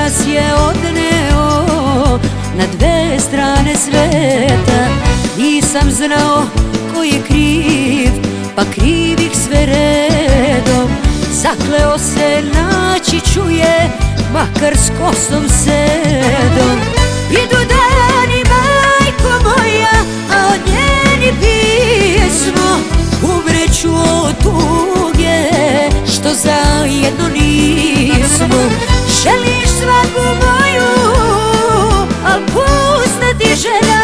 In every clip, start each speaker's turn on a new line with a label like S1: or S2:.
S1: nas je odneo na dve strane sveta. Nisam znao ko je kriv, pa krivih sve redom. Zakleo se naći čuje, makar s kosom sedom. Idu dani, majko moja, a od njeni pismo. Umreću od tuge, što zajedno nismo. Želiš svaku moju, al pusta ti želja.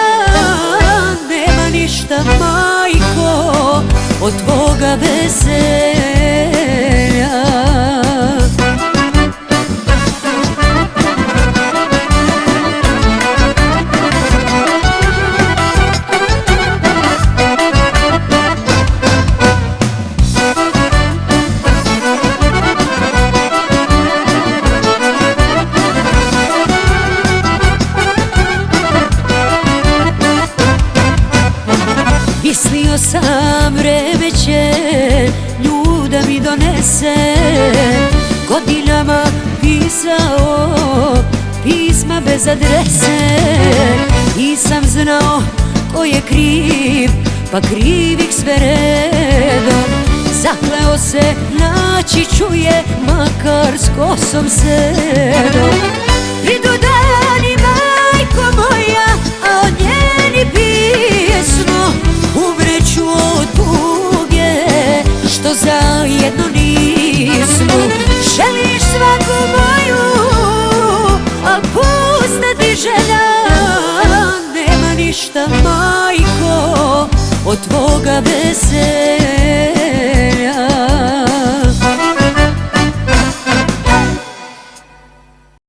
S1: Nema ništa, majko, od tvoga veselja. Mislio sam vreme će nju da mi donese. Godinama pisao pisma bez adrese. Nisam znao ko je kriv, pa krivih sve redom. Zakleo se naći čuje, makar s kosom sedom. Idu dani, majko moja, a od njeni pismo. Umreću od tuge, što zajedno nismo. Želiš svaku moju, al pusta ti želja. Nema ništa, majko, od tvoga veselja.